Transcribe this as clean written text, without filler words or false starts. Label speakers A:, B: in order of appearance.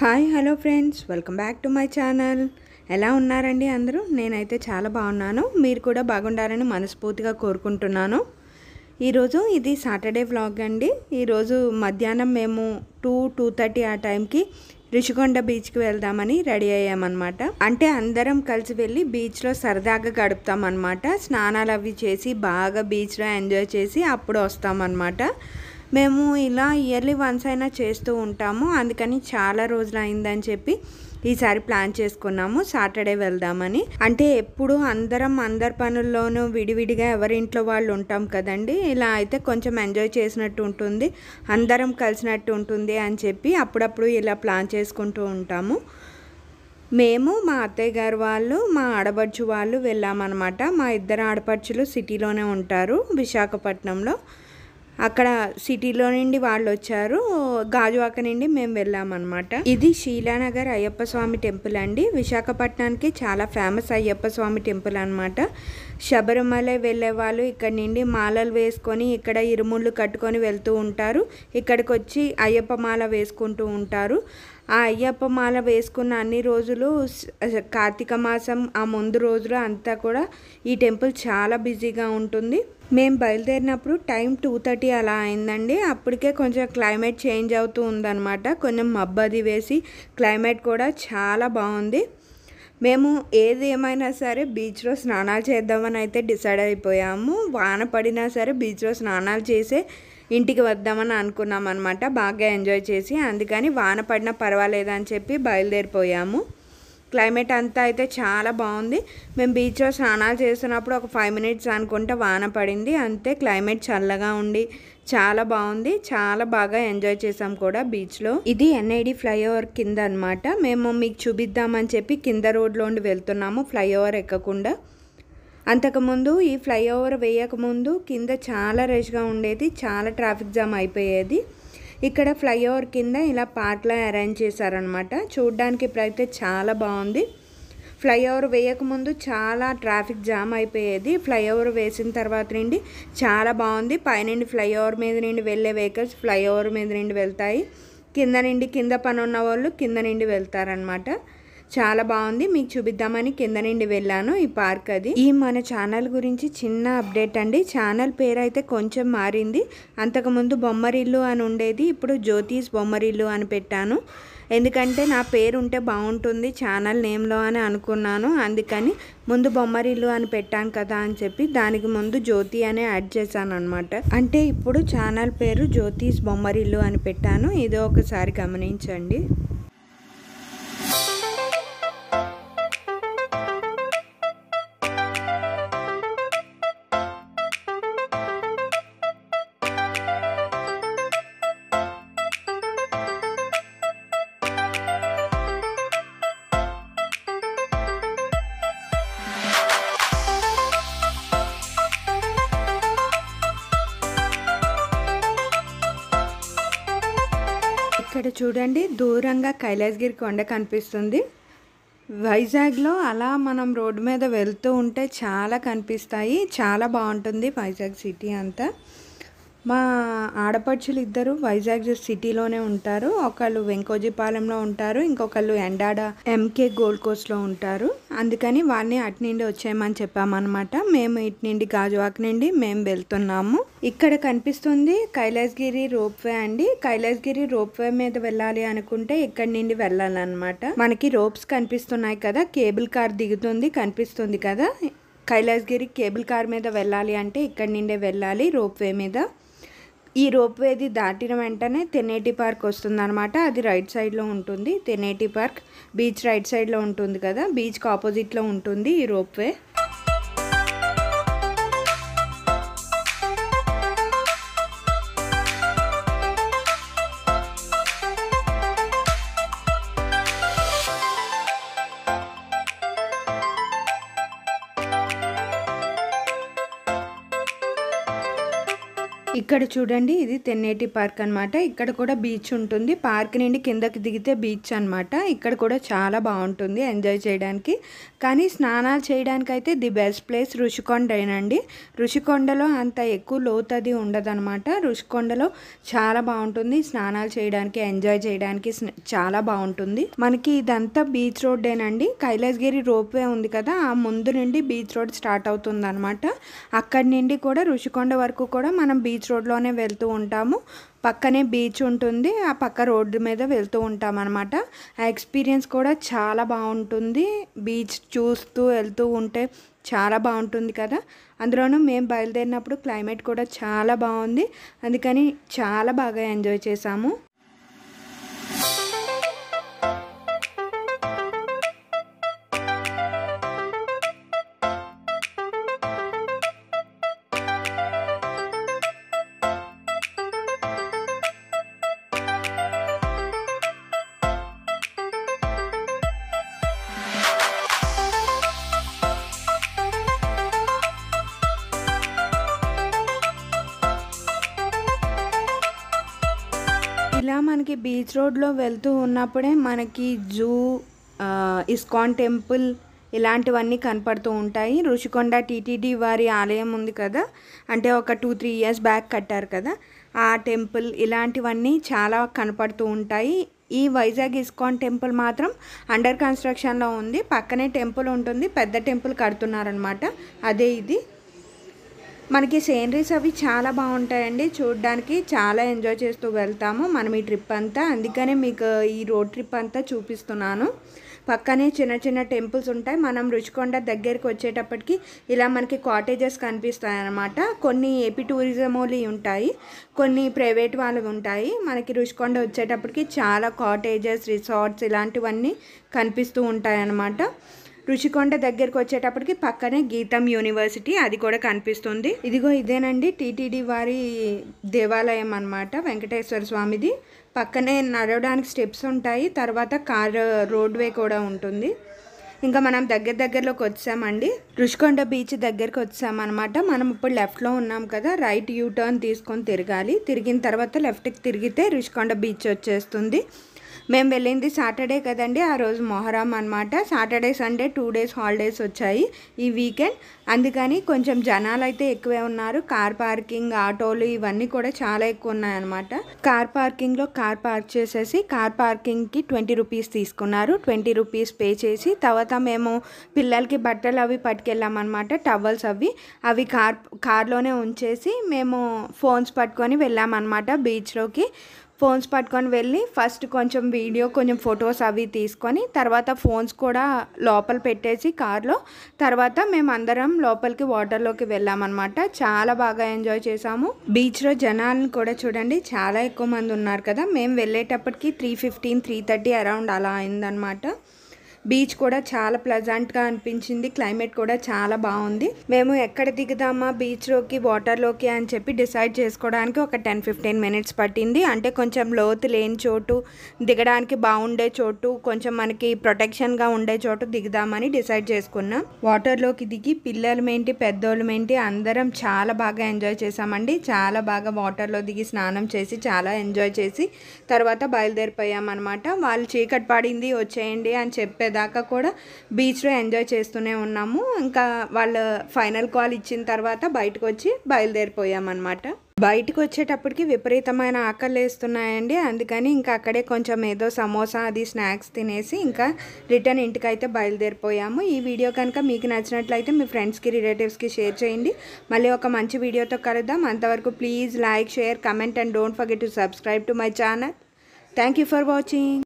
A: Hi hello friends, welcome back to my channel. ఎలా ఉన్నారండి అందరూ? నేనైతే చాలా బాగున్నాను. మీరు కూడా బాగుండాలని మనస్ఫూర్తిగా కోరుకుంటున్నాను. ఈరోజు ఇది సాటర్డే వ్లాగ్ అండి. ఈరోజు మధ్యాహ్నం మేము 2:30 ఆ టైంకి రుషికొండ బీచ్కి వెళ్దామని రెడీ అయ్యామన్నమాట. అంటే అందరం కలిసి వెళ్ళి బీచ్లో సరదాగా గడుపుతామన్నమాట. స్నానాలు అవి చేసి బాగా బీచ్లో ఎంజాయ్ చేసి అప్పుడు వస్తామన్నమాట. మేము ఇలా ఇయర్లీ వన్స్ అయినా చేస్తూ ఉంటాము. అందుకని చాలా రోజులు అయిందని చెప్పి ఈసారి ప్లాన్ చేసుకున్నాము సాటర్డే వెళ్దామని. అంటే ఎప్పుడు అందరి పనుల్లోనూ విడివిడిగా ఎవరింట్లో వాళ్ళు ఉంటాం కదండి. ఇలా అయితే కొంచెం ఎంజాయ్ చేసినట్టు ఉంటుంది, అందరం కలిసినట్టు ఉంటుంది అని చెప్పి అప్పుడప్పుడు ఇలా ప్లాన్ చేసుకుంటూ ఉంటాము. మేము మా అత్తయ్య గారు వాళ్ళు మా ఆడపడుచు వాళ్ళు వెళ్ళామన్నమాట. మా ఇద్దరు ఆడపడుచులు సిటీలోనే ఉంటారు, విశాఖపట్నంలో. అక్కడ సిటీలో నుండి వాళ్ళు వచ్చారు, గాజువాక నుండి మేము వెళ్ళామన్నమాట. ఇది శీలానగర్ అయ్యప్ప స్వామి టెంపుల్ అండి. విశాఖపట్నానికి చాలా ఫేమస్ అయ్యప్ప స్వామి టెంపుల్ అనమాట. శబరిమల వెళ్ళే వాళ్ళు ఇక్కడ నుండి మాలలు వేసుకొని ఇక్కడ ఇరుముళ్ళు కట్టుకొని వెళ్తూ ఉంటారు. ఇక్కడికి వచ్చి అయ్యప్ప మాల వేసుకుంటూ ఉంటారు. ఆ అయ్యప్ప మాల వేసుకున్న అన్ని రోజులు కార్తీక మాసం ఆ ముందు రోజులు అంతా కూడా ఈ టెంపుల్ చాలా బిజీగా ఉంటుంది. మేము బయలుదేరినప్పుడు టైం 2:30 అలా అయిందండి. అప్పటికే కొంచెం క్లైమేట్ చేంజ్ అవుతూ ఉందన్నమాట. కొంచెం మబ్బది వేసి క్లైమేట్ కూడా చాలా బాగుంది. మేము ఏది ఏమైనా సరే బీచ్లో స్నానాలు చేద్దామని అయితే డిసైడ్ అయిపోయాము. వాన పడినా సరే బీచ్లో స్నానాలు చేసే ఇంటికి వద్దామని అనుకున్నాం అనమాట, బాగా ఎంజాయ్ చేసి. అందుకని వాన పడినా పర్వాలేదని చెప్పి బయలుదేరిపోయాము. క్లైమేట్ అంతా అయితే చాలా బాగుంది. మేము బీచ్లో స్నానాలు చేస్తున్నప్పుడు ఒక 5 మినిట్స్ అనుకుంటే వాన పడింది. అంతే, క్లైమేట్ చల్లగా ఉండి చాలా బాగుంది. చాలా బాగా ఎంజాయ్ చేసాం కూడా బీచ్లో. ఇది ఎన్ఐడి ఫ్లైఓవర్ కింద అనమాట. మేము మీకు చూపిద్దామని చెప్పి కింద రోడ్లో ఉండి వెళ్తున్నాము, ఫ్లైఓవర్ ఎక్కకుండా. అంతకుముందు ఈ ఫ్లైఓవర్ వేయకముందు కింద చాలా రష్గా ఉండేది, చాలా ట్రాఫిక్ జామ్ అయిపోయేది. ఇక్కడ ఫ్లైఓవర్ కింద ఇలా పార్క్లా అరేంజ్ చేశారనమాట. చూడ్డానికి ఇప్పుడైతే చాలా బాగుంది. ఫ్లైఓవర్ వేయకముందు చాలా ట్రాఫిక్ జామ్ అయిపోయేది. ఫ్లైఓవర్ వేసిన తర్వాత నుండి చాలా బాగుంది. పైనుండి ఫ్లైఓవర్ మీద నుండి వెళ్ళే వెహికల్స్ ఫ్లైఓవర్ మీద నుండి వెళ్తాయి, కింద పని ఉన్న వాళ్ళు కింద నుండి వెళ్తారనమాట. చాలా బాగుంది. మీకు చూపిద్దామని కింద నుండి వెళ్ళాను. ఈ పార్క్ అది. ఈ మన ఛానల్ గురించి చిన్న అప్డేట్ అండి. ఛానల్ పేరు అయితే కొంచెం మారింది. అంతకుముందు బొమ్మరిల్లు అని ఉండేది, ఇప్పుడు జ్యోతిస్ బొమ్మరిల్లు అని పెట్టాను. ఎందుకంటే నా పేరు ఉంటే బాగుంటుంది ఛానల్ నేమ్లో అని అనుకున్నాను. అందుకని ముందు బొమ్మరిల్లు అని పెట్టాను కదా అని చెప్పి దానికి ముందు జ్యోతి అనే యాడ్ చేశాను అనమాట. అంటే ఇప్పుడు ఛానల్ పేరు జ్యోతిస్ బొమ్మరిల్లు అని పెట్టాను. ఇదో ఒకసారి గమనించండి. ఇక్కడ చూడండి, దూరంగా కైలాసగిరి కొండ కనిపిస్తుంది. వైజాగ్లో అలా మనం రోడ్డు మీద వెళ్తూ ఉంటే చాలా కనిపిస్తాయి. చాలా బాగుంటుంది వైజాగ్ సిటీ అంతా. మా ఆడపడుచులు ఇద్దరు వైజాగ్ సిటీలోనే ఉంటారు. ఒకళ్ళు వెంకోజీపాలెంలో ఉంటారు, ఇంకొకళ్ళు ఎండాడ ఎంకే గోల్డ్ కోస్ట్లో ఉంటారు. అందుకని వాళ్ళని అటు నుండి వచ్చేయమని చెప్పామన్నమాట. మేము ఇటు నుండి గాజువాక నుండి మేము వెళ్తున్నాము. ఇక్కడ కనిపిస్తుంది కైలాసగిరి రోప్వే అండి. కైలాసగిరి రోప్వే మీద వెళ్ళాలి అనుకుంటే ఇక్కడి నుండి వెళ్ళాలన్నమాట. మనకి రోప్స్ కనిపిస్తున్నాయి కదా, కేబుల్ కార్ దిగుతుంది కనిపిస్తుంది కదా. కైలాసగిరి కేబుల్ కార్ మీద వెళ్ళాలి అంటే ఇక్కడి నుండే వెళ్ళాలి రోప్వే మీద. ఈ రోప్వేది దాటిన వెంటనే తెన్నేటి పార్క్ వస్తుంది అనమాట. అది రైట్ సైడ్లో ఉంటుంది. తెన్నేటి పార్క్ బీచ్ రైట్ సైడ్లో ఉంటుంది కదా, బీచ్కి ఆపోజిట్లో ఉంటుంది ఈ రోప్వే. ఇక్కడ చూడండి, ఇది తెన్నేటి పార్క్ అనమాట. ఇక్కడ కూడా బీచ్ ఉంటుంది. పార్క్ నుండి కిందకి దిగితే బీచ్ అనమాట. ఇక్కడ కూడా చాలా బాగుంటుంది ఎంజాయ్ చేయడానికి. కానీ స్నానాలు చేయడానికి అయితే ది బెస్ట్ ప్లేస్ రుషికొండేనండి. రుషికొండలో అంత ఎక్కువ లోతది ఉండదన్నమాట. రుషికొండలో చాలా బాగుంటుంది స్నానాలు చేయడానికి, ఎంజాయ్ చేయడానికి చాలా బాగుంటుంది. మనకి ఇదంతా బీచ్ రోడ్డేనండి. కైలాసగిరి రోప్వే ఉంది కదా, ఆ ముందు నుండి బీచ్ రోడ్ స్టార్ట్ అవుతుంది అనమాట. అక్కడి నుండి కూడా రుషికొండ వరకు కూడా మనం బీచ్ రోడ్లోనే వెళ్తూ ఉంటాము. పక్కనే బీచ్ ఉంటుంది, ఆ పక్క రోడ్డు మీద వెళ్తూ ఉంటాం అనమాట. ఆ ఎక్స్పీరియన్స్ కూడా చాలా బాగుంటుంది. బీచ్ చూస్తూ వెళ్తూ ఉంటే చాలా బాగుంటుంది కదా. అందులోనూ మేము బయలుదేరినప్పుడు క్లైమేట్ కూడా చాలా బాగుంది. అందుకని చాలా బాగా ఎంజాయ్ చేసాము. ఇలా మనకి బీచ్ రోడ్లో వెళ్తూ ఉన్నప్పుడే మనకి జూ, ఇస్కాన్ టెంపుల్ ఇలాంటివన్నీ కనపడుతూ ఉంటాయి. రుషికొండ టీటీడీ వారి ఆలయం ఉంది కదా, అంటే ఒక 2-3 ఇయర్స్ బ్యాక్ కట్టారు కదా, ఆ టెంపుల్ ఇలాంటివన్నీ చాలా కనపడుతూ ఉంటాయి. ఈ వైజాగ్ ఇస్కాన్ టెంపుల్ మాత్రం అండర్ కన్స్ట్రక్షన్లో ఉంది. పక్కనే టెంపుల్ ఉంటుంది, పెద్ద టెంపుల్ కడుతున్నారనమాట. అదే ఇది. మనకి సీనరీస్ అవి చాలా బాగుంటాయండి. చూడడానికి చాలా ఎంజాయ్ చేస్తూ వెళ్తాము మనం ఈ ట్రిప్ అంతా. అందుకనే మీకు ఈ రోడ్ ట్రిప్ అంతా చూపిస్తున్నాను. పక్కనే చిన్న చిన్న టెంపుల్స్ ఉంటాయి. మనం రుషికొండ దగ్గరికి వచ్చేటప్పటికి ఇలా మనకి కాటేజెస్ కనిపిస్తాయి అన్నమాట. కొన్ని ఏపీ టూరిజం వాళ్ళు ఉంటాయి, కొన్ని ప్రైవేట్ వాళ్ళవి ఉంటాయి. మనకి రుషికొండ వచ్చేటప్పటికి చాలా కాటేజెస్, రిసార్ట్స్ ఇలాంటివన్నీ కనిపిస్తూ ఉంటాయి అన్నమాట. రుషికొండ దగ్గరికి వచ్చేటప్పటికి పక్కనే గీతం యూనివర్సిటీ అది కూడా కనిపిస్తుంది. ఇదిగో ఇదేనండి టీటీడీ వారి దేవాలయం అన్నమాట, వెంకటేశ్వర స్వామిది. పక్కనే నడవడానికి స్టెప్స్ ఉంటాయి, తర్వాత కార్ రోడ్వే కూడా ఉంటుంది. ఇంకా మనం దగ్గరలోకి వచ్చామండి. రుషికొండ బీచ్ దగ్గరికి వచ్చామన్నమాట. మనం ఇప్పుడు లెఫ్ట్లో ఉన్నాం కదా, రైట్ యూ టర్న్ తీసుకొని తిరగాలి. తిరిగిన తర్వాత లెఫ్ట్కి తిరిగితే రుషికొండ బీచ్ వచ్చేస్తుంది. మేము వెళ్ళింది సాటర్డే కదండి, ఆ రోజు మొహరం అనమాట. సాటర్డే సండే 2 డేస్ హాలిడేస్ వచ్చాయి ఈ వీకెండ్. అందుకని కొంచెం జనాలు అయితే ఎక్కువే ఉన్నారు. కార్ పార్కింగ్, ఆటోలు ఇవన్నీ కూడా చాలా ఎక్కువ ఉన్నాయన్నమాట. కార్ పార్కింగ్లో కార్ పార్క్ చేసేసి కార్ పార్కింగ్కి 20 రూపీస్ తీసుకున్నారు. 20 రూపీస్ పే చేసి తర్వాత మేము పిల్లలకి బట్టలు అవి పట్టుకెళ్ళామన్నమాట, టవల్స్ అవి కార్లోనే ఉంచేసి మేము ఫోన్స్ పట్టుకొని వెళ్ళామన్నమాట బీచ్లోకి. ఫోన్స్ పట్టుకొని వెళ్ళి ఫస్ట్ కొంచెం వీడియో, కొంచెం ఫొటోస్ అవి తీసుకొని తర్వాత ఫోన్స్ కూడా లోపల పెట్టేసి కార్లో, తర్వాత మేము అందరం లోపలికి వాటర్లోకి వెళ్ళామన్నమాట. చాలా బాగా ఎంజాయ్ చేసాము. బీచ్లో జనాలను కూడా చూడండి, చాలా ఎక్కువ మంది ఉన్నారు కదా. మేము వెళ్ళేటప్పటికి 3:15, 3:30 అరౌండ్ అలా అయిందనమాట. బీచ్ కూడా చాలా ప్లెజెంట్గా అనిపించింది. క్లైమేట్ కూడా చాలా బాగుంది. మేము ఎక్కడ దిగుదామా బీచ్లోకి, వాటర్లోకి అని చెప్పి డిసైడ్ చేసుకోవడానికి ఒక 10-15 మినిట్స్ పట్టింది. అంటే కొంచెం లోతు లేని చోటు, దిగడానికి బాగుండే చోటు, కొంచెం మనకి ప్రొటెక్షన్గా ఉండే చోటు దిగుదామని డిసైడ్ చేసుకున్నాం. వాటర్లోకి దిగి పిల్లలమేంటి పెద్దోళ్ళమేంటి అందరం చాలా బాగా ఎంజాయ్ చేసామండి. చాలా బాగా వాటర్లో దిగి స్నానం చేసి చాలా ఎంజాయ్ చేసి తర్వాత బయలుదేరిపోయామన్నమాట. వాళ్ళు చీకటి పడింది వచ్చేయండి అని చెప్పేదాకా కూడా బీచ్లో ఎంజాయ్ చేస్తూనే ఉన్నాము. ఇంకా వాళ్ళు ఫైనల్ కాల్ ఇచ్చిన తర్వాత బయటకు వచ్చి బయలుదేరిపోయామన్నమాట. బయటకు వచ్చేటప్పటికి విపరీతమైన ఆకలి వేస్తున్నాయండి. అందుకని ఇంకా అక్కడే కొంచెం ఏదో సమోసా అది స్నాక్స్ తినేసి ఇంకా రిటర్న్ ఇంటికైతే బయలుదేరిపోయాము. ఈ వీడియో కనుక మీకు నచ్చినట్లయితే మీ ఫ్రెండ్స్కి, రిలేటివ్స్కి షేర్ చేయండి. మళ్ళీ ఒక మంచి వీడియోతో కలుద్దాం. అంతవరకు please like, share, comment and don't forget to subscribe to my channel. Thank you for watching.